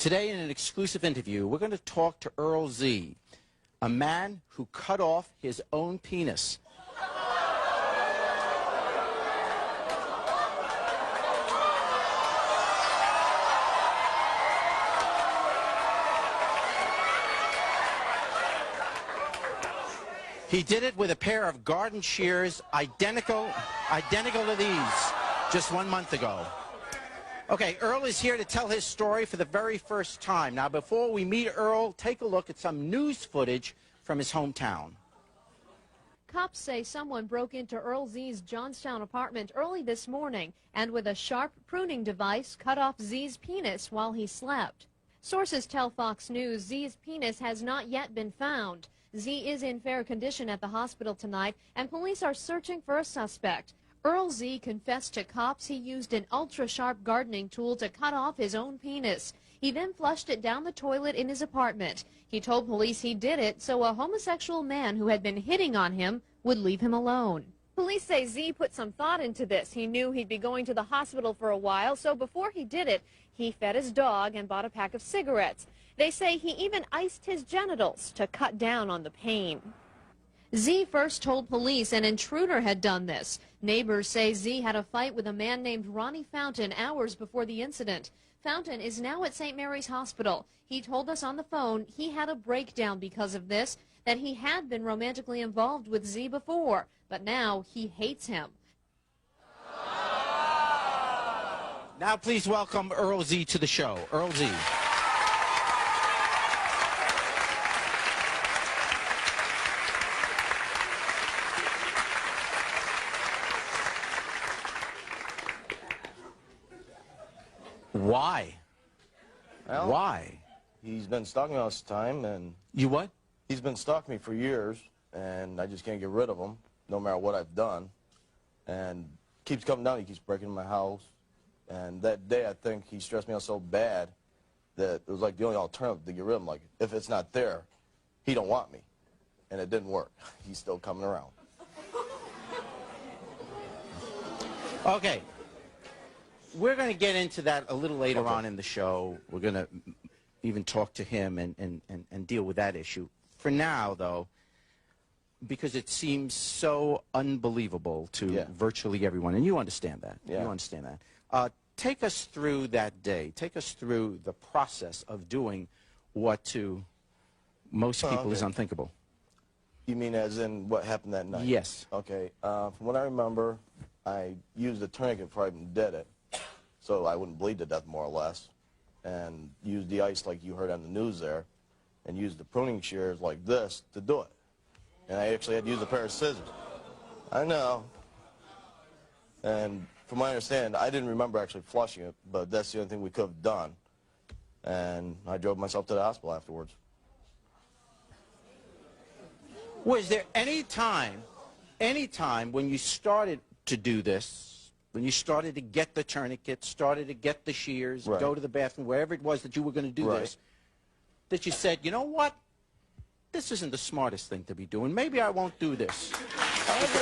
Today, in an exclusive interview, we're going to talk to Earl Z, a man who cut off his own penis. He did it with a pair of garden shears identical to these just 1 month ago. Okay, Earl is here to tell his story for the very first time. Now, before we meet Earl, take a look at some news footage from his hometown. Cops say someone broke into Earl Z's Johnstown apartment early this morning and with a sharp pruning device cut off Z's penis while he slept. Sources tell Fox News Z's penis has not yet been found. Z is in fair condition at the hospital tonight, and police are searching for a suspect. Earl Z confessed to cops he used an ultra-sharp gardening tool to cut off his own penis. He then flushed it down the toilet in his apartment. He told police he did it so a homosexual man who had been hitting on him would leave him alone. Police say Z put some thought into this. He knew he'd be going to the hospital for a while, so before he did it, he fed his dog and bought a pack of cigarettes. They say he even iced his genitals to cut down on the pain. Z first told police an intruder had done this. Neighbors say Z had a fight with a man named Ronnie Fountain hours before the incident. Fountain is now at St. Mary's Hospital. He told us on the phone he had a breakdown because of this, that he had been romantically involved with Z before, but now he hates him. Now please welcome Earl Z to the show. Earl Z. Why? Well, why? He's been stalking me all this time, and... You what? He's been stalking me for years, and I just can't get rid of him, no matter what I've done. And keeps coming down, he keeps breaking into my house. And that day, I think he stressed me out so bad that it was like the only alternative to get rid of him. Like, if it's not there, he don't want me. And it didn't work. He's still coming around. Okay. We're going to get into that a little later on in the show. We're going to even talk to him and deal with that issue. For now, though, because it seems so unbelievable to virtually everyone, and you understand that. Yeah. You understand that. Take us through that day. Take us through the process of doing what to most people is unthinkable. You mean as in what happened that night? Yes. Okay. From what I remember, I used a tourniquet before I even did it, so I wouldn't bleed to death, more or less, and used the ice like you heard on the news there, and used the pruning shears like this to do it. And I actually had to use a pair of scissors. I know. And from my understanding, I didn't remember actually flushing it, but that's the only thing we could have done. And I drove myself to the hospital afterwards. Was there any time when you started to do this, when you started to get the tourniquet, started to get the shears, go to the bathroom, wherever it was that you were going to do this, that you said, you know what? This isn't the smartest thing to be doing. Maybe I won't do this. I agree.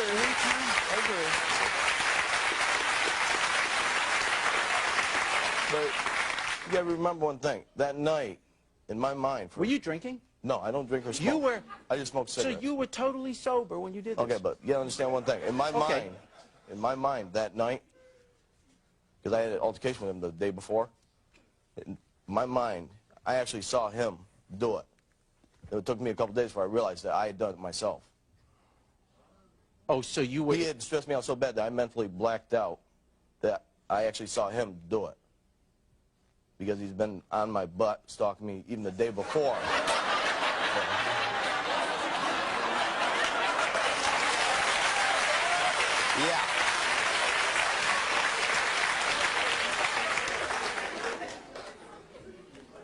I agree. But you got to remember one thing. That night, in my mind... Were you drinking? No, I don't drink or smoke. You were... I just smoke cigarettes. So you were totally sober when you did this? Okay, but you got to understand one thing. In my mind, that night, because I had an altercation with him the day before, in my mind, I actually saw him do it. It took me a couple days before I realized that I had done it myself. Oh, so you were... He had stressed me out so bad that I mentally blacked out that I actually saw him do it. Because he's been on my butt stalking me even the day before. Yeah.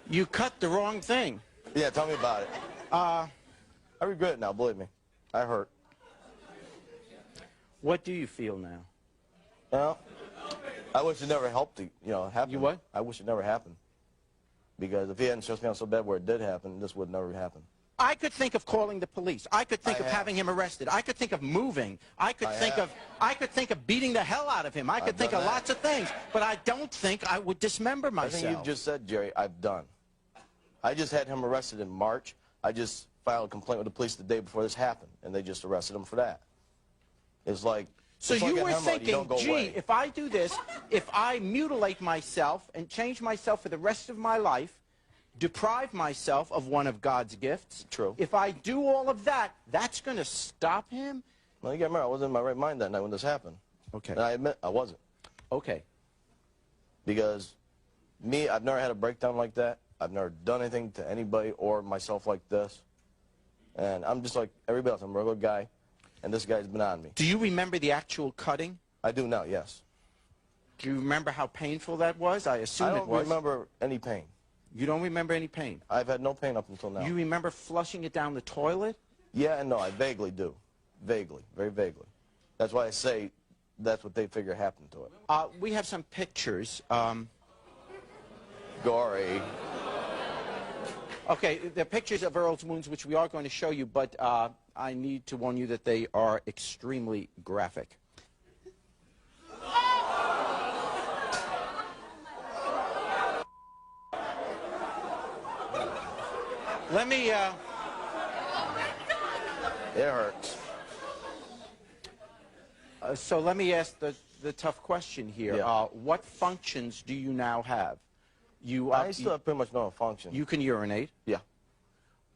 You cut the wrong thing. Yeah, tell me about it. I regret it now, believe me. I hurt. What do you feel now? Well, I wish it never helped to, happen. You what? I wish it never happened. Because if he hadn't stressed me out so bad where it did happen, this would never happen. I could think of calling the police. I could think of having him arrested. I could think of moving. I could think of beating the hell out of him. I could think of lots of things. But I don't think I would dismember myself. Everything you just said, Jerry, I've done. I just had him arrested in March. I just filed a complaint with the police the day before this happened, and they just arrested him for that. It's like... So it's like you a were hemorrhoid, you thinking, don't go gee, away. if I do this, if I mutilate myself and change myself for the rest of my life, deprive myself of one of God's gifts, True. if I do all of that, that's going to stop him? Well, you got me right. I wasn't in my right mind that night when this happened. Okay. And I admit I wasn't. Okay. Because me, I've never had a breakdown like that. I've never done anything to anybody or myself like this. And I'm just like everybody else. I'm a regular guy. And this guy's been on me. Do you remember the actual cutting? I do now, yes. Do you remember how painful that was? I assume it was. I don't remember any pain. You don't remember any pain? I've had no pain up until now. You remember flushing it down the toilet? Yeah and no, I vaguely do. Vaguely, very vaguely. That's why I say that's what they figure happened to it. We have some pictures. Gory. Okay, they're pictures of Earl's wounds, which we are going to show you, but I need to warn you that they are extremely graphic. Let me... It hurts. So let me ask the tough question here. Yeah. What functions do you now have? I still have pretty much normal function. You can urinate. Yeah.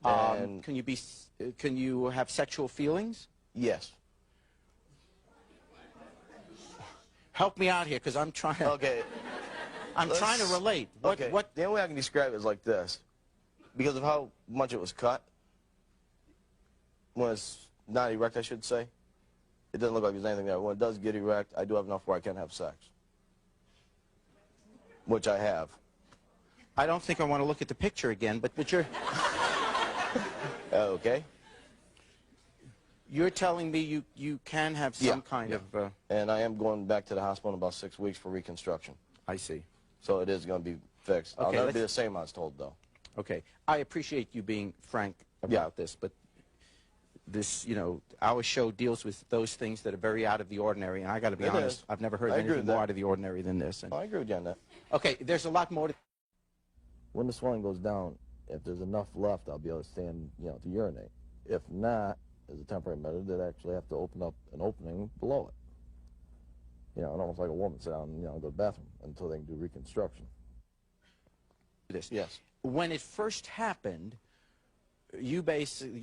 And Can you have sexual feelings? yes. Help me out here, because I'm trying. Okay. I'm trying to relate. What? Okay. What? The only way I can describe it is like this. Because of how much it was cut, when it's not erect, I should say, it doesn't look like there's anything there. When it does get erect, I do have enough where I can have sex. Which I have. I don't think I want to look at the picture again, but you're... Okay. You're telling me you can have some kind of... And I am going back to the hospital in about 6 weeks for reconstruction. I see. So it is going to be fixed. Okay, I'll never be the same, I was told, though. Okay. I appreciate you being frank about this, but this, you know, our show deals with those things that are very out of the ordinary, and I got to be honest, I've never heard of anything more out of the ordinary than this. And, I agree with you on that. okay, there's a lot more to... When the swelling goes down, if there's enough left, I'll be able to stand, to urinate. If not, as a temporary measure, they'd actually have to open up an opening below it. And almost like a woman sit down and, go to the bathroom until they can do reconstruction. This. Yes. When it first happened, your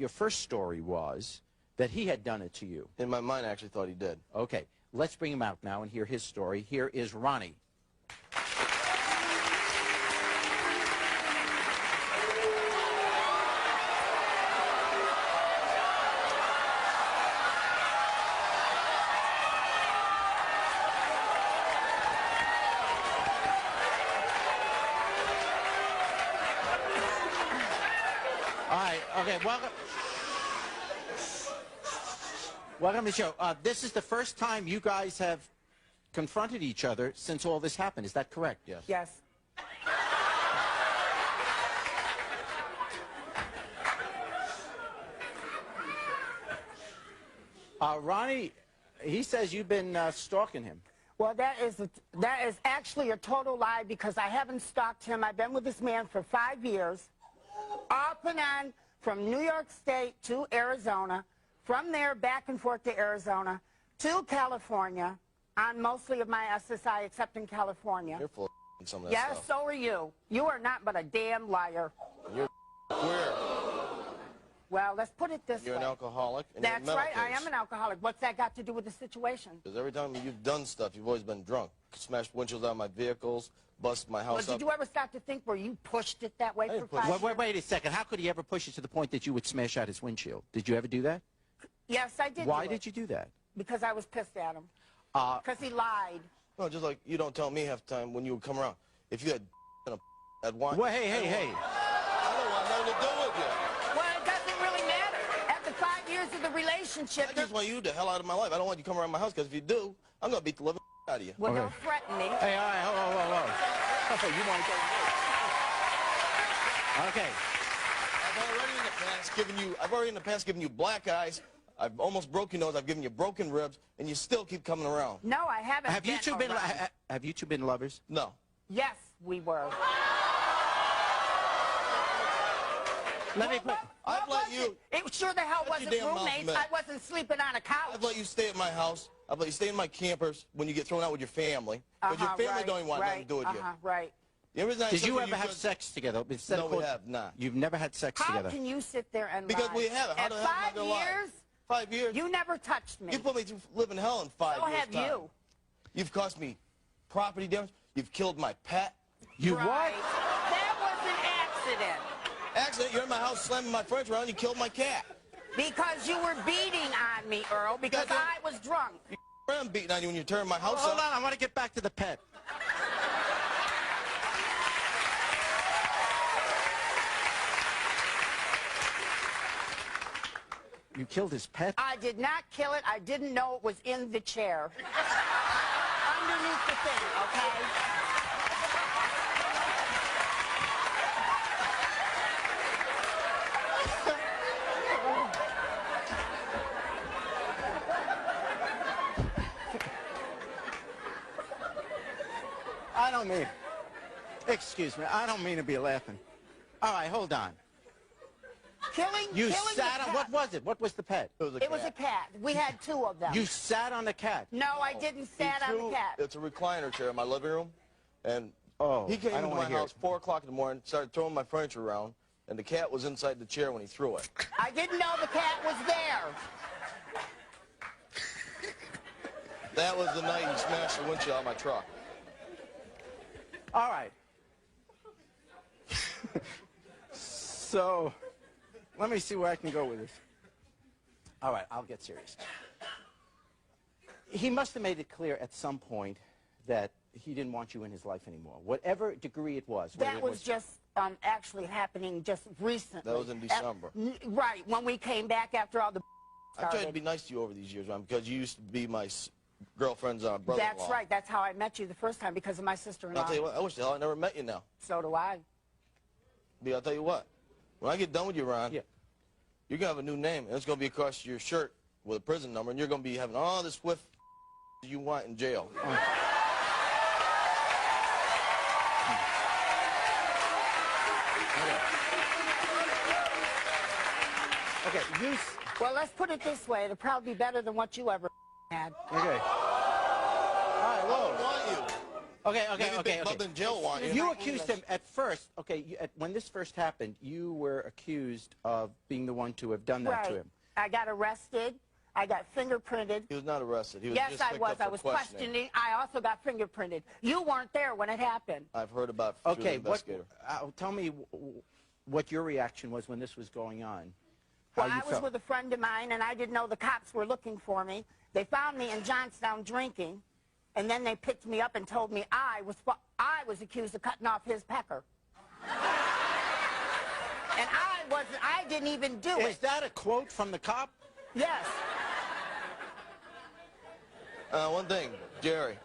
first story was that he had done it to you. In my mind, I actually thought he did. Okay, let's bring him out now and hear his story. Here is Ronnie. Okay, welcome to the show. This is the first time you guys have confronted each other since all this happened. Is that correct? Yes. Yes. Ronnie, he says you've been stalking him. Well, that is actually a total lie because I haven't stalked him. I've been with this man for 5 years, off and on, from New York State to Arizona, from there back and forth to Arizona, to California, on mostly of my SSI, except in California. You're full of some of that Yes, stuff. so are you. You are not but a damn liar. You're queer. Well, let's put it this way. You're an alcoholic. And That's you're in a right, mental I am an alcoholic. What's that got to do with the situation? Because every time you've done stuff, you've always been drunk. Smashed windshields out of my vehicles, busted my house Well, up. did you ever stop to think where you pushed it that way for 5 years? Wait a second. How could he ever push it to the point that you would smash out his windshield? Did you ever do that? Yes, I did. Why did you do that? Because I was pissed at him. Because he lied. No, just like you don't tell me half the time when you would come around. If you had at one. Well, hey. I don't want nothing to do with you. Well, it doesn't really matter. After 5 years of the relationship... I just want you the hell out of my life. I don't want you to come around my house, because if you do, I'm going to beat the living out of you. Well, don't threaten me. Hey, all right, whoa. Okay, you want to go? Okay. I've already in the past given you black eyes. I've almost broke your nose. I've given you broken ribs, and you still keep coming around. No, I haven't. Have you two been lovers? No. Yes, we were. Let me put... I've let you... It sure the hell wasn't roommates. I wasn't sleeping on a couch. I've let you stay at my house. I've let you stay in my campers when you get thrown out with your family. Because your family don't even want nothing to do with you. Right. Did you ever have sex together? No, we have not. You've never had sex together? How can you sit there and Because lie? we haven't. How At the hell am I 5 gonna lie? years? 5 years? You never touched me. You put me through living hell in 5 years. So have you. You've cost me property damage. You've killed my pet. You what? That was an accident. Accident? You're in my house slamming my furniture around and you killed my cat. Because you were beating on me, Earl, because I was drunk. I'm beating on you when you turn my house Hold up. on, I want to get back to the pet. You killed his pet? I did not kill it. I didn't know it was in the chair. Underneath the thing, okay? I don't mean... Excuse me, I don't mean to be laughing. All right, hold on. You sat on... What was it? What was the pet? It was a cat. We had 2 of them. You sat on the cat? No, I didn't sat on the cat. It's a recliner chair in my living room, and he came into my house 4 o'clock in the morning, started throwing my furniture around, and the cat was inside the chair when he threw it. I didn't know the cat was there. That was the night he smashed the windshield on my truck. All right. So, let me see where I can go with this. All right, I'll get serious. He must have made it clear at some point that he didn't want you in his life anymore, whatever degree it was. That was just actually happening just recently. That was in December. Right, when we came back after all the I've tried to be nice to you over these years, Ron, because you used to be my girlfriend's brother-in-law. That's right. That's how I met you the first time, because of my sister-in-law. I'll tell you what, I wish the hell I never met you now. So do I. But I'll tell you what, when I get done with you, Ron, yeah, you're going to have a new name, and it's going to be across your shirt with a prison number, and you're going to be having all this whiff you want in jail. Okay, well, let's put it this way. It'll probably be better than what you ever had. Okay. All right, whoa. I want you. Okay. Bub in jail want you. You accused him at first, when this first happened, you were accused of being the one to have done that to him. I got arrested. I got fingerprinted. He was not arrested. He was yes, just I picked was. up I for was questioning. questioning. I also got fingerprinted. You weren't there when it happened. I've heard about it through the investigator. Tell me what your reaction was when this was going on. Well, I was with a friend of mine, and I didn't know the cops were looking for me. They found me in Johnstown drinking, and then they picked me up and told me I was accused of cutting off his pecker. And I didn't even do it. Is that a quote from the cop? Yes. One thing, Jerry.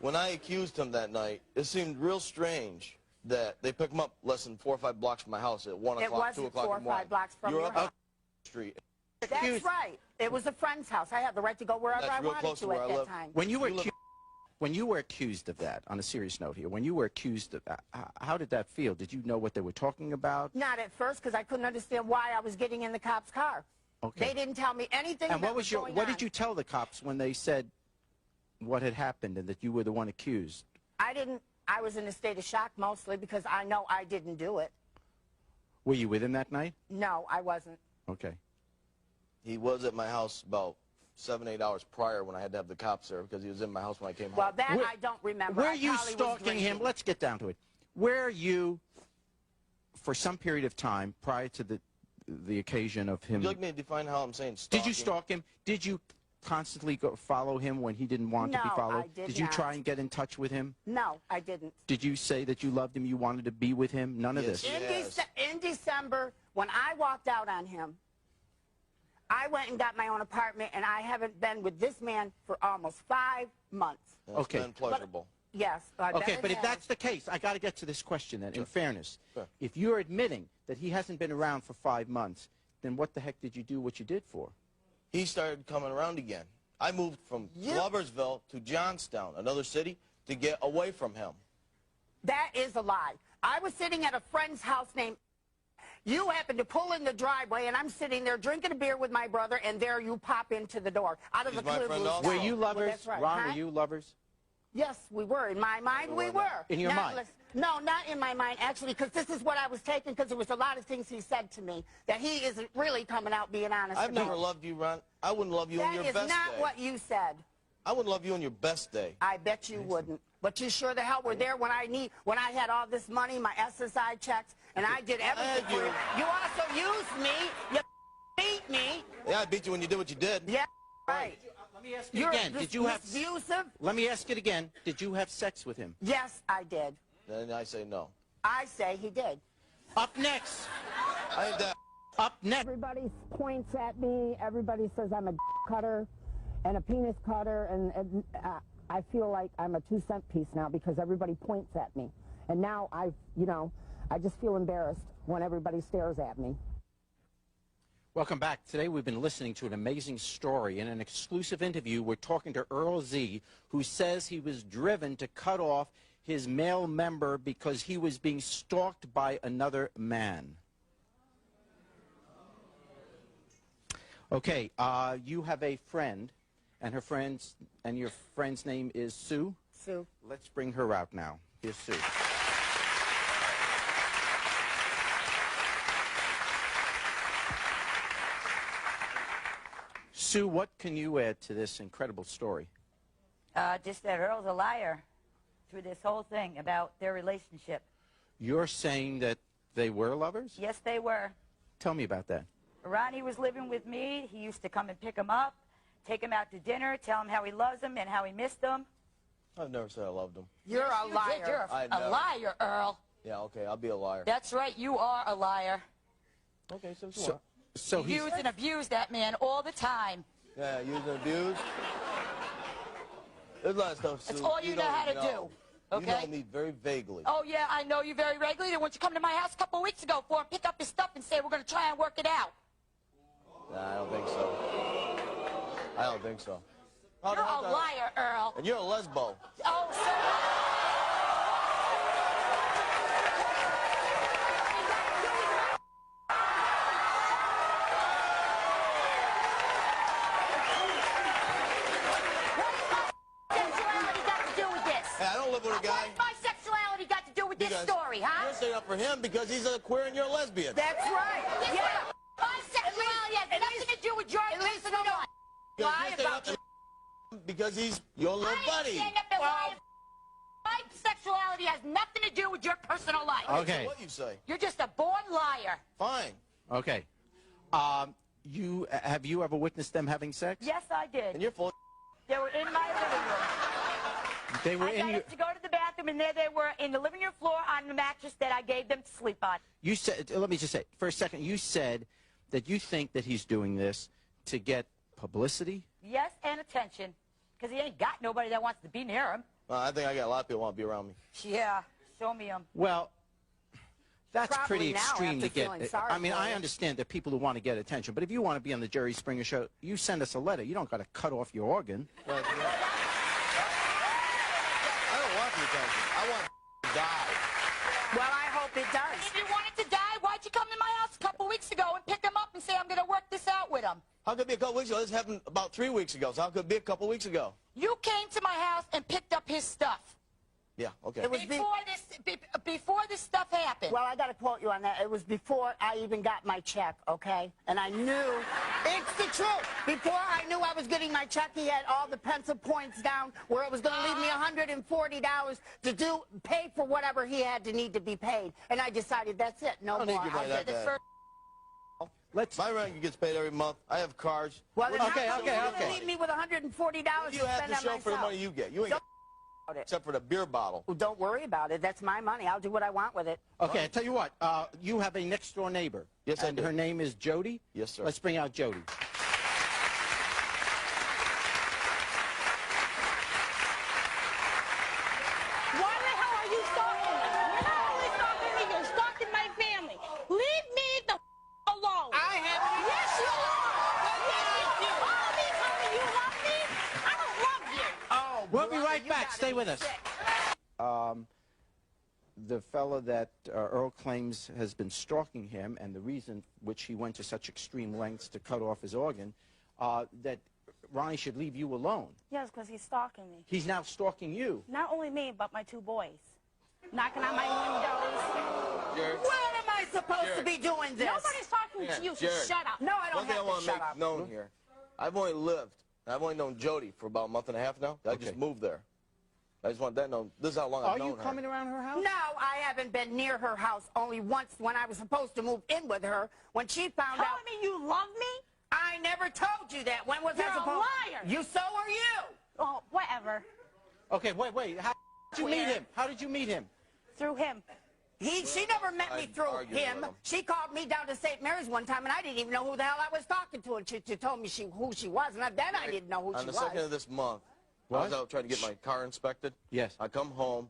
When I accused him that night, it seemed real strange that they picked him up less than 4 or 5 blocks from my house at 1 o'clock, 2 o'clock in the morning. 4 or 5 blocks from your house. You're up the street. That's right. It was a friend's house. I had the right to go wherever I wanted to at that time. When you were accused of that, on a serious note here, when you were accused of that, how did that feel? Did you know what they were talking about? Not at first, because I couldn't understand why I was getting in the cop's car. Okay. They didn't tell me anything. And what did you tell the cops when they said what had happened and that you were the one accused? I was in a state of shock mostly because I know I didn't do it. Were you with him that night? No, I wasn't. Okay. He was at my house about 7, 8 hours prior when I had to have the cops there because he was in my house when I came home. Well, that I don't remember. Were you stalking him? Let's get down to it. Were you, for some period of time prior to the occasion of him... Would you like me to define how I'm saying stalking? Did you stalk him? Did you constantly follow him when he didn't want to be followed? No, I did Did you not. try and get in touch with him? No, I didn't. Did you say that you loved him, you wanted to be with him? None of this? In December, when I walked out on him, I went and got my own apartment, and I haven't been with this man for almost 5 months. It's been pleasurable. Yes. Okay, but if that's the case, I got to get to this question then, in fairness. Sure. If you're admitting that he hasn't been around for 5 months, then what the heck did you do what you did for? He started coming around again. I moved from Gloversville to Johnstown, another city, to get away from him. That is a lie. I was sitting at a friend's house named... You happen to pull in the driveway, and I'm sitting there drinking a beer with my brother, and there you pop into the door out of He's the my clear friend blue also. sky. Were you lovers? Well, that's right. Ron, Huh? were you lovers? Yes, we were. In my mind, we were. In your mind? No, not in my mind, actually, because this is what I was taking, because there was a lot of things he said to me that he isn't really coming out being honest I've about. never loved you, Ron. I wouldn't love you on your best day. That is not what you said. I wouldn't love you on your best day. I bet you wouldn't. But you sure the hell were there when I had all this money, my SSI checks, and I did everything for you. You also used me. You beat me. Yeah, I beat you when you did what you did. Yeah, right. Let me ask you again. Did you have abusive? Let me ask it again. Did you have sex with him? Yes, I did. Then I say no. I say he did. Up next. I ain't that. Up next. Everybody points at me. Everybody says I'm a cutter and a penis cutter, and I feel like I'm a 2-cent piece now because everybody points at me. And now I just feel embarrassed when everybody stares at me. Welcome back. Today we've been listening to an amazing story. In an exclusive interview, we're talking to Earl Z, who says he was driven to cut off his male member because he was being stalked by another man. Okay, you have a friend, and your friend's name is Sue? Sue. Let's bring her out now. Here's Sue. Sue, what can you add to this incredible story? Just that Earl's a liar through this whole thing about their relationship. You're saying that they were lovers? Yes, they were. Tell me about that. Ronnie was living with me. He used to come and pick him up, take him out to dinner, tell him how he loves him and how he missed him. I've never said I loved him. You're a liar. You're a liar, Earl. Yeah, okay, I'll be a liar. That's right, you are a liar. Okay, so So, so he's... Use and abuse that man all the time. Yeah, use and abuse. There's a lot of stuff, Sue. That's all you know how to do. Okay? You know me very vaguely. Oh, yeah, I know you very regularly. Then won't you come to my house a couple of weeks ago for him, pick up his stuff and say we're going to try and work it out? Nah, I don't think so. I don't think so. You're a liar, Earl. And you're a lesbo. Oh, so... I don't live with a guy. What's my sexuality got to do with this story, huh? You're standing up for him because he's a queer and you're a lesbian. That's right. Yeah. My sexuality has nothing to do with your personal life. Lie about you. Because he's your little buddy. Stand up and lie. My sexuality has nothing to do with your personal life. Okay. So what you say? You're just a born liar. Fine. Okay. Have you ever witnessed them having sex? Yes, I did. And you're full of They were in my living room. They were I got up to go to the bathroom, and there they were in the living room floor on the mattress that I gave them to sleep on. You said, let me just say, for a second, you said that you think that he's doing this to get publicity? Yes, and attention, because he ain't got nobody that wants to be near him. I think I got a lot of people want to be around me. Yeah, show me him. Well, that's Probably pretty now, extreme after to get. feeling sorry I mean, for I you. understand that people who want to get attention, but if you want to be on the Jerry Springer show, you send us a letter. You don't got to cut off your organ. But, I don't want the attention. I want to die. Well, I hope it does. If you wanted to die, why'd you come to my house a couple weeks ago and pick him up and say, I'm going to work this out with him? How could it be a couple weeks ago? This happened about 3 weeks ago, so how could it be a couple weeks ago? You came to my house and picked up his stuff. Yeah, okay. It was Before this stuff happened. Well, I got to quote you on that. It was before I even got my check, okay? And I knew, it's the truth. Before I knew I was getting my check, he had all the pencil points down where it was going to leave me $140 to pay for whatever he had to need to be paid. And I decided that's it, no I don't more. need your money that The bad. first- My rent gets paid every month. I have cars. Well, then Okay, how come okay, you're okay. going to leave me with $140 to You have spend to on show for the myself? money you get. You ain't Don't got about it. except for the beer bottle. Well, don't worry about it. That's my money. I'll do what I want with it. Okay, I tell you what. You have a next-door neighbor. Yes, I and do. her name is Jody? Yes, sir. Let's bring out Jody. Why the hell are you stalking me? You're not only stalking me, you're stalking my family. Leave me the alone. I have... Yes, you are. All of me telling you love me? I don't love you. Oh, We'll be brother, right you back. gotta Stay be with us. sick. the fellow that Earl claims has been stalking him, and the reason which he went to such extreme lengths to cut off his organ, that Ronnie should leave you alone. Yes, because he's stalking me. He's now stalking you. Not only me, but my 2 boys. Knocking on my windows. Jared. When am I supposed to be doing this? Nobody's talking to you, so Jared. shut up. No, I don't One thing I have want to to shut make up. known here, I've only known Jody for about a month and a half now. I just moved there. I just want that known. This is how long I've known her. Are you coming around her house? No, I haven't been near her house only once when I was supposed to move in with her. When she found out... Telling me you love me? I never told you that. When was You're I a supposed... liar. You, so are you. Oh, whatever. Okay, wait. How did you meet him? How did you meet him? Through him. She never met me through him. She called me down to St. Mary's one time, and I didn't even know who the hell I was talking to. And she told me who she was, and then I didn't know who she was. On the 2nd of this month, I was out trying to get my car inspected. Yes. I come home.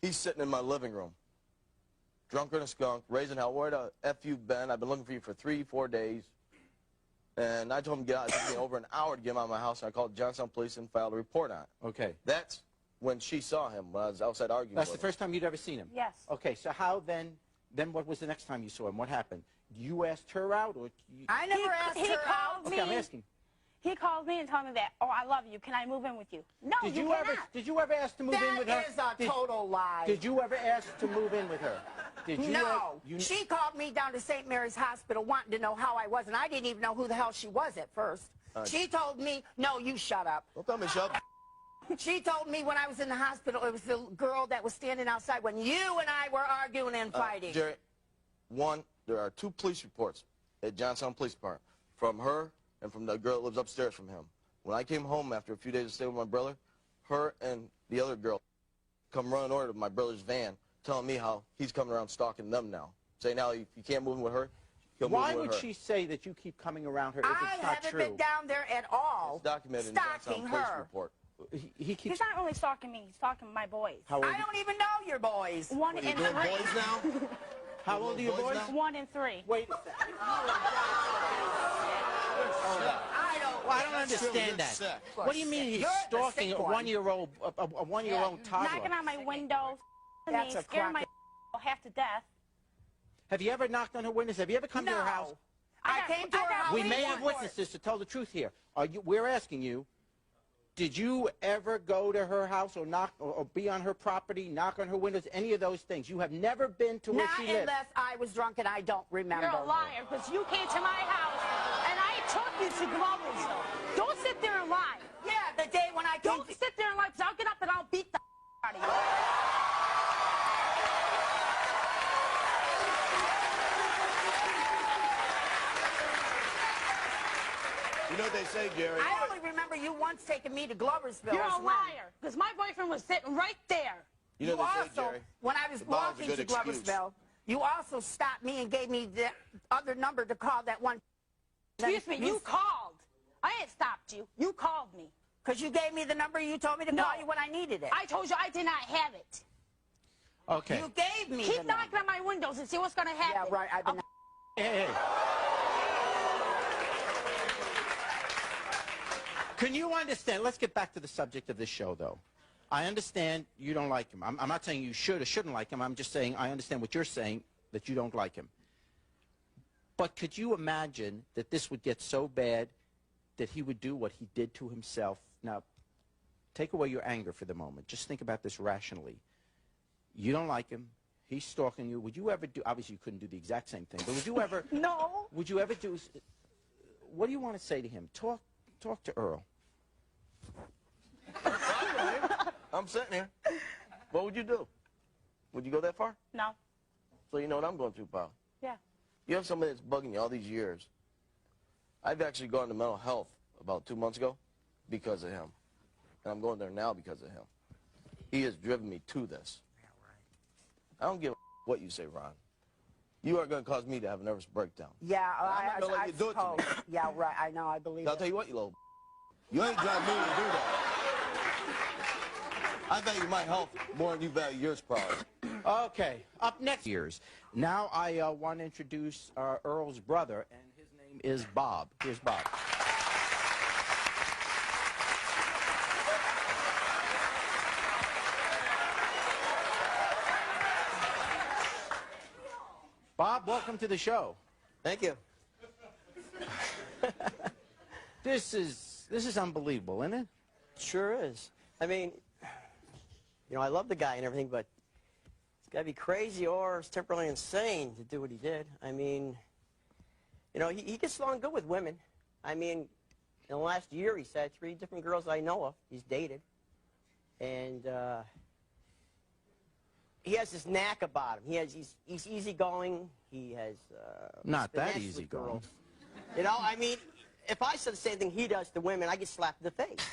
He's sitting in my living room, drunk in a skunk, raising hell. Where the F you been? I've been looking for you for 3-4 days. And I told him to get out. It took me over an hour to get him out of my house, and I called Johnstown Police and filed a report on it. Okay. That's when she saw him, when I was outside arguing That's with the first time you'd ever seen him? Yes. Okay, so how then what was the next time you saw him? What happened? You asked her out, or... I never asked her out. Okay, I'm asking. He called me and told me that, oh, I love you. Can I move in with you? No, Did you you cannot. did you ever ask to move in with her? That is a total lie. Did you ever ask to move in with her? Did you? No. She called me down to St. Mary's Hospital wanting to know how I was, and I didn't even know who the hell she was at first. She told me, no, you shut up. Don't tell me shut up. She told me when I was in the hospital, it was the girl that was standing outside when you and I were arguing and fighting. Jerry, one, there are 2 police reports at Johnstown Police Department from her and from the girl that lives upstairs from him. When I came home after a few days of staying with my brother, her and the other girl come running over to my brother's van, telling me how he's coming around stalking them now. Saying now if you can't move in with her, he'll move in with her. Why would she say that you keep coming around her if it's I not haven't true? been down there at all. It's documented in stalking Johnstown Police her. report. He keeps... He's not only stalking me, he's stalking my boys. How old I don't even know your boys. 1 and 3. Doing boys now? How old are your boys? 1 and 3. Wait a second. I don't understand that. What do you mean he's You're the stalking a sick one. 1-year-old toddler? Knocking on my windows, That's a scaring my cracker. half to death. Have you ever knocked on her windows? Have you ever come to her house? I came to her house. We may have witnesses to tell the truth here. We're asking you, did you ever go to her house or knock or be on her property, knock on her windows, any of those things? You have never been to where Not she lives. unless I was drunk and I don't remember. You're a liar, because you came to my house, and I took you to Gloversville. Don't sit there and lie. Yeah, the day when I came Don't sit there and lie, because I'll get up and I'll beat the out of you. You know what they say, Jerry? I only remember you once taking me to Gloversville. You're as a when. liar, because my boyfriend was sitting right there. You know You what they say, also, Jerry? when I was The Bible's a walking to good excuse. Gloversville, you also stopped me and gave me the other number to call that one. Excuse me, you called. I ain't stopped you. You called me. Because you gave me the number you told me to call you when I needed it. I told you I did not have it. Okay. You gave me Keep the knocking number. on my windows and see what's going to happen. Yeah, right. I've been... Hey. Can you understand? Let's get back to the subject of this show, though. I understand you don't like him. I'm not saying you should or shouldn't like him. I'm just saying I understand what you're saying, that you don't like him. But could you imagine that this would get so bad that he would do what he did to himself? Now, take away your anger for the moment. Just think about this rationally. You don't like him. He's stalking you. Would you ever do, obviously you couldn't do the exact same thing, but would you ever, No. would you ever do, what do you want to say to him? Talk to Earl. I'm sitting here. What would you do? Would you go that far? No. So you know what I'm going through, pal. Yeah. You have somebody that's bugging you all these years. I've actually gone to mental health about 2 months ago because of him. And I'm going there now because of him. He has driven me to this. I don't give a what you say, Ron. You are going to cause me to have a nervous breakdown. Yeah, I'm not going to let you do it to me. Yeah, right. I know. I believe I'll tell you what, you little you ain't driving me to do that. I value my health more than you value yours, probably. Okay, up next years. Now I want to introduce Earl's brother, and his name is Bob. Here's Bob. Bob, welcome to the show. Thank you. This is unbelievable, isn't it? Sure is. I mean, you know, I love the guy and everything, but he's got to be crazy or temporarily insane to do what he did. I mean, you know, he gets along good with women. I mean, in the last year, he's had 3 different girls I know of he's dated. And he has this knack about him. He's easygoing. He has... Not that finesse with easygoing. girls. You know, I mean, if I said the same thing he does to women, I get slapped in the face.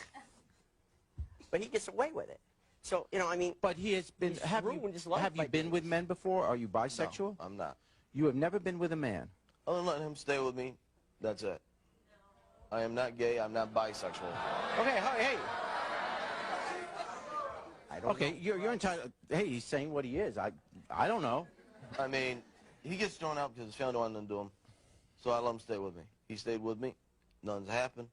But he gets away with it. So, you know, I mean... But he has been... Have you been with men before? Are you bisexual? No, I'm not. You have never been with a man? Other than letting him stay with me, that's it. I am not gay. I'm not bisexual. Okay, hey. I don't know. You're entitled... Hey, he's saying what he is. I don't know. I mean, he gets thrown out because his family don't want to do him. So I let him stay with me. He stayed with me. Nothing's happened.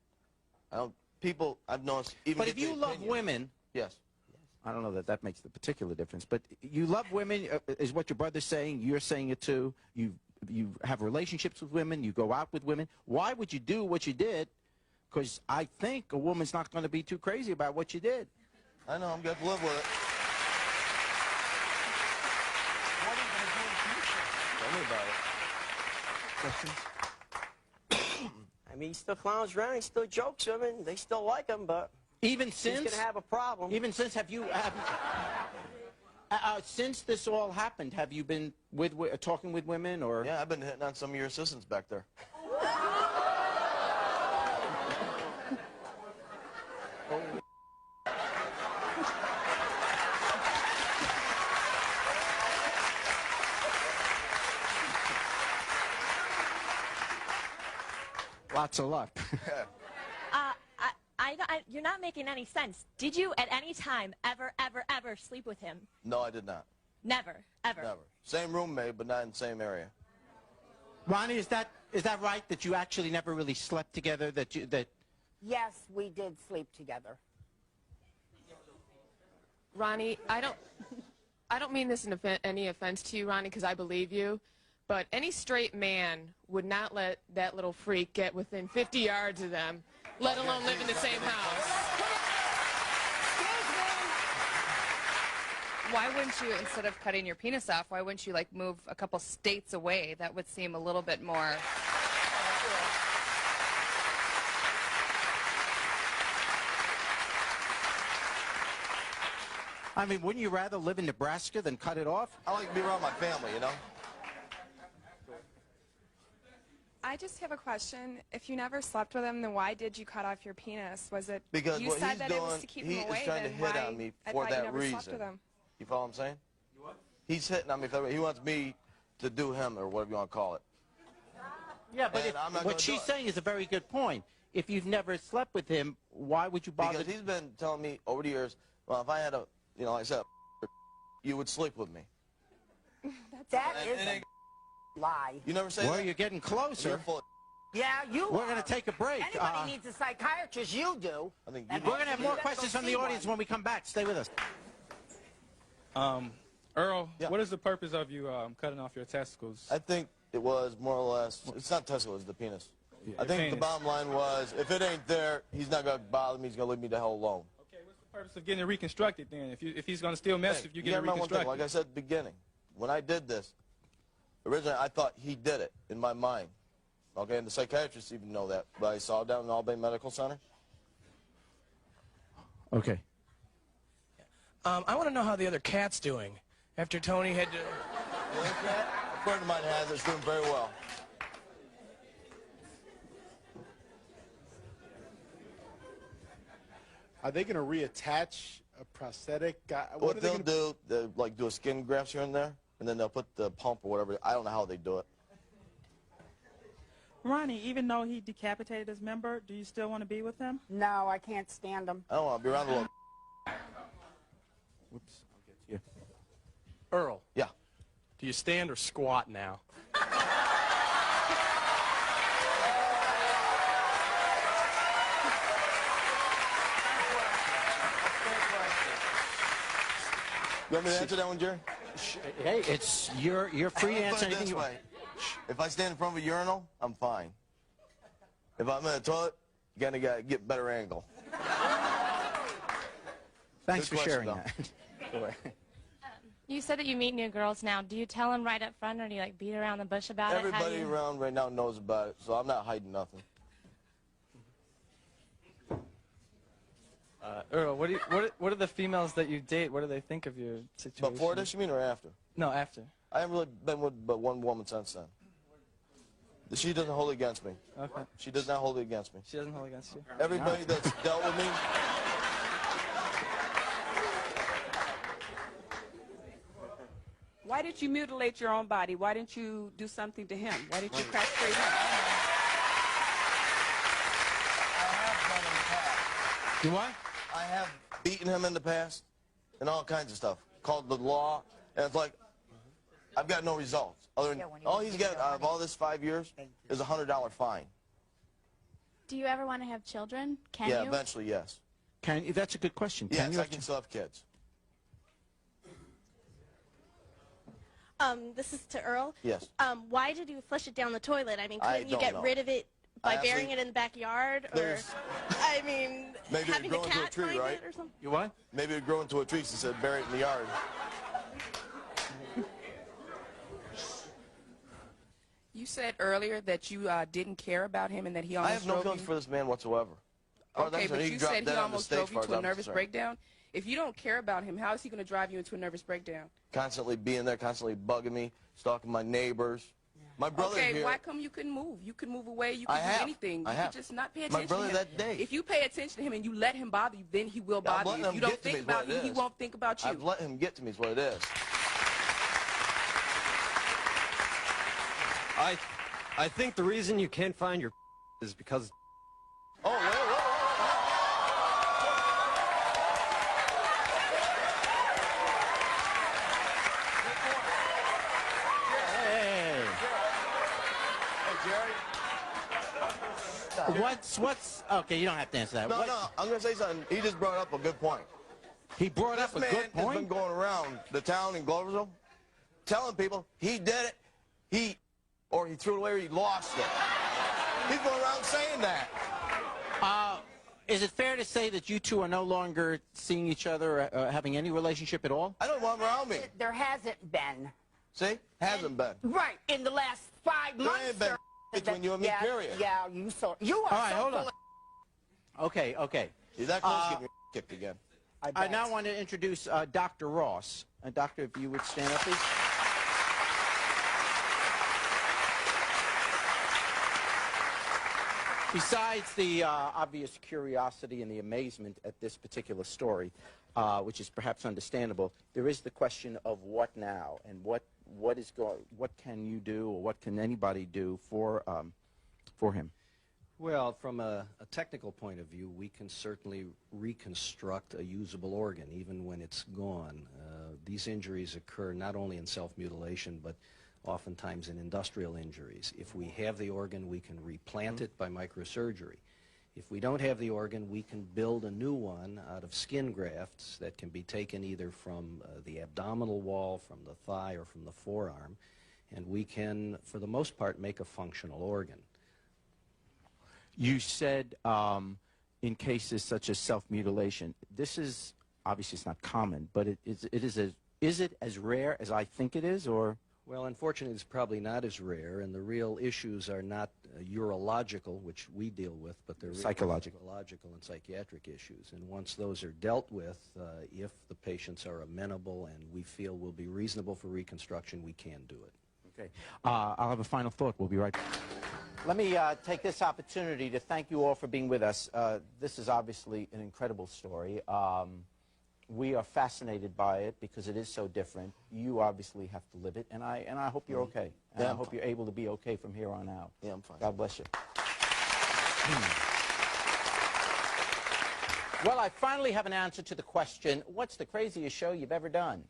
People, I've noticed... even. But if you love women... Yes. I don't know that makes the particular difference, but you love women, is what your brother's saying. You're saying it too. You have relationships with women. You go out with women. Why would you do what you did? Because I think a woman's not going to be too crazy about what you did. I know. I'm going to live with it. What are you going to do in the future? Tell me about it. I mean, he still clowns around. He still jokes with them. They still like him, but... Even since... He's going to have a problem. Even since, since this all happened, have you been talking with women, or... Yeah, I've been hitting on some of your assistants back there. Lots of luck. You're not making any sense. Did you at any time ever sleep with him? No, I did not. Never, ever. Never. Same roommate, but not in the same area. Ronnie, is that right, that you actually never really slept together, that... Yes, we did sleep together. Ronnie, I don't mean this in any offense to you, Ronnie, because I believe you, but any straight man would not let that little freak get within 50 yards of them, let alone live in the same house. Why wouldn't you, instead of cutting your penis off, why wouldn't you, like, move a couple states away? That would seem a little bit more... I mean, wouldn't you rather live in Nebraska than cut it off? I like to be around my family, you know? I just have a question. If you never slept with him, then why did you cut off your penis? Was it because you what said he's that doing, it was to keep he him away? is trying to then hit why, on me I for thought you that never reason. Slept with him. You follow what I'm saying? What? He's hitting on me for that reason. He wants me to do him, or whatever you want to call it. Yeah, but what she's saying is a very good point. If you've never slept with him, why would you bother? Because he's been telling me over the years, well, if I had a, you know, like I said, you would sleep with me. That is a lie. You never say well, that? you're getting closer. You're full of Yeah, you We're going to take a break. Anybody needs a psychiatrist, you do. I think And you We're going to have more questions from the audience when we come back. Stay with us. Earl, Yeah. what is the purpose of you cutting off your testicles? I think it was more or less, it's not testicles, it's the penis. Yeah, I think penis. the bottom line was, if it ain't there, he's not going to bother me, he's going to leave me the hell alone. Okay, what's the purpose of getting it reconstructed then? If he's going to still mess, if you get it remember one thing, reconstructed. like I said at the beginning, when I did this, originally I thought he did it in my mind. Okay, and the psychiatrists even know that, but I saw it down in Albany Medical Center. Okay. I want to know how the other cat's doing after Tony had to... The other cat, a friend of mine has it, it's doing very well. Are they going to reattach a prosthetic? What they'll do, they'll like do a skin graft here and there, and then they'll put the pump or whatever. I don't know how they do it. Ronnie, even though he decapitated his member, do you still want to be with him? No, I can't stand him. I don't want to be around the little... Whoops, I'll get to you. Earl. Yeah. Do you stand or squat now? You want me to answer that one, Jerry? Hey, it's you're free to answer anything you want. If I stand in front of a urinal, I'm fine. If I'm in a toilet, you gotta get better angle. Thanks Good for sharing question, that. You said that you meet new girls now. Do you tell them right up front, or do you like beat around the bush about it? How do Everybody you... around right now knows about it, so I'm not hiding nothing. Earl, what are the females that you date? What do they think of your situation? Before this, you mean, or after? No, after. I haven't really been with but one woman since then. She doesn't hold it against me. Okay. She does not hold it against me. She doesn't hold it against you? Everybody that's dealt with me. Why did you mutilate your own body? Why didn't you do something to him? Why didn't you castrate him? You what? I have beaten him in the past and all kinds of stuff. Called the law, and it's like, I've got no results. Other than, all he's got out of all this 5 years is a $100 fine. Do you ever want to have children? Can Yeah, you? eventually, yes. Can you? That's a good question. Yes, Can you I can still have kids. This is to Earl. Yes. Why did you flush it down the toilet? I mean, I couldn't you don't get know. rid of it by Actually, burying it in the backyard? Or, there's- I mean, Maybe it'd having the grow into a cat tree, find right? it or something? You what? Maybe it'd grow into a tree, so said bury it in the yard. You said earlier that you didn't care about him and that he I almost have no drove feelings you. for this man whatsoever. Okay, but you said he almost drove you to a nervous breakdown. breakdown. If you don't care about him, how is he going to drive you into a nervous breakdown? Constantly being there, constantly bugging me, stalking my neighbors. My brother Okay, here. why come you couldn't move? You could move away. You I could have. do anything. I You have. could just not pay My attention brother to him. that day. If you pay attention to him and you let him bother you, then he will I'm bother letting you. If him you don't get to me think is what about it him, he is. won't think about you. I've let him get to me is what it is. I think the reason you can't find your is because... Oh, wait. What's okay? You don't have to answer that. No, I'm gonna say something. He just brought up a good point. He brought up a good point. This man has been going around the town in Gloversville, telling people he did it, he threw it away, or he lost it. He's going around saying that. Is it fair to say that you two are no longer seeing each other, having any relationship at all? I don't want him around me. There hasn't been. See? Hasn't been. Right, in the last 5 months. There ain't been between you and me, yeah, period. Yeah, you are All right, so hold on. full of- Okay. He's that close to getting kicked again. I now want to introduce Dr. Ross. Doctor, if you would stand up, please. Besides the obvious curiosity and the amazement at this particular story, which is perhaps understandable, there is the question of what now and what can you do or what can anybody do for him? Well, from a technical point of view, we can certainly reconstruct a usable organ, even when it's gone. These injuries occur not only in self-mutilation, but oftentimes in industrial injuries. If we have the organ, we can replant it by microsurgery. If we don't have the organ, we can build a new one out of skin grafts that can be taken either from the abdominal wall, from the thigh, or from the forearm, and we can, for the most part, make a functional organ. You said in cases such as self-mutilation, this is, obviously it's not common, but is it as rare as I think it is, or? Well, unfortunately, it's probably not as rare, and the real issues are not urological, which we deal with, but they're Psychological. psychological and psychiatric issues. And once those are dealt with, if the patients are amenable and we feel will be reasonable for reconstruction, we can do it. Okay. I'll have a final thought. We'll be right back. Let me take this opportunity to thank you all for being with us. This is obviously an incredible story. We are fascinated by it because it is so different. You obviously have to live it, and I hope you're okay. And Yeah, I hope you're able to be okay from here on out. Yeah, I'm fine. God bless you. Well, I finally have an answer to the question, what's the craziest show you've ever done?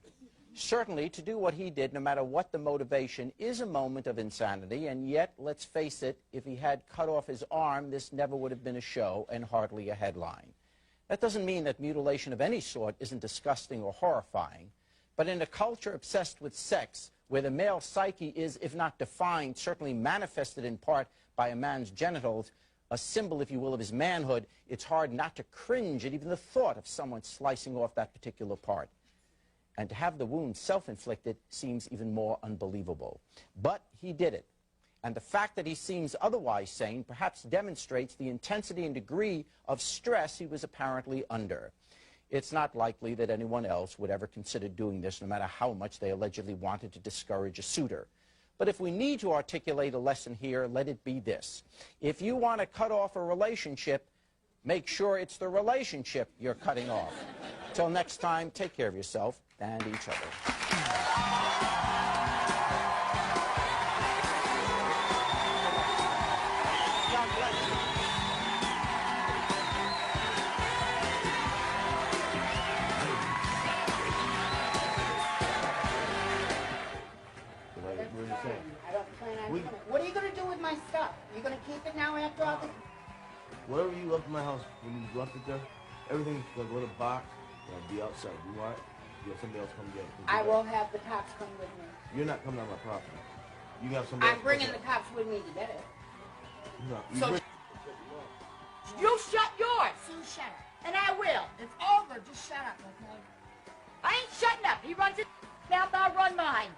Certainly, to do what he did, no matter what the motivation, is a moment of insanity, and yet, let's face it, if he had cut off his arm, this never would have been a show and hardly a headline. That doesn't mean that mutilation of any sort isn't disgusting or horrifying. But in a culture obsessed with sex, where the male psyche is, if not defined, certainly manifested in part by a man's genitals, a symbol, if you will, of his manhood, it's hard not to cringe at even the thought of someone slicing off that particular part. And to have the wound self-inflicted seems even more unbelievable. But he did it. And the fact that he seems otherwise sane perhaps demonstrates the intensity and degree of stress he was apparently under. It's not likely that anyone else would ever consider doing this, no matter how much they allegedly wanted to discourage a suitor. But if we need to articulate a lesson here, let it be this. If you want to cut off a relationship, make sure it's the relationship you're cutting off. Till next time, take care of yourself and each other. What are you going to do with my stuff? Are you going to keep it now after all this? Whatever you left in my house, when you left it there, everything's going to go in a box and be outside. You want it? You have somebody else come get it. I will have the cops come with me. You're not coming on my property. You can have somebody else. I'm bringing the cops with me to get it. No, You shut yours. So shut up. And I will. It's over. Just shut up, okay? I ain't shutting up. He runs his mouth, I'll run mine.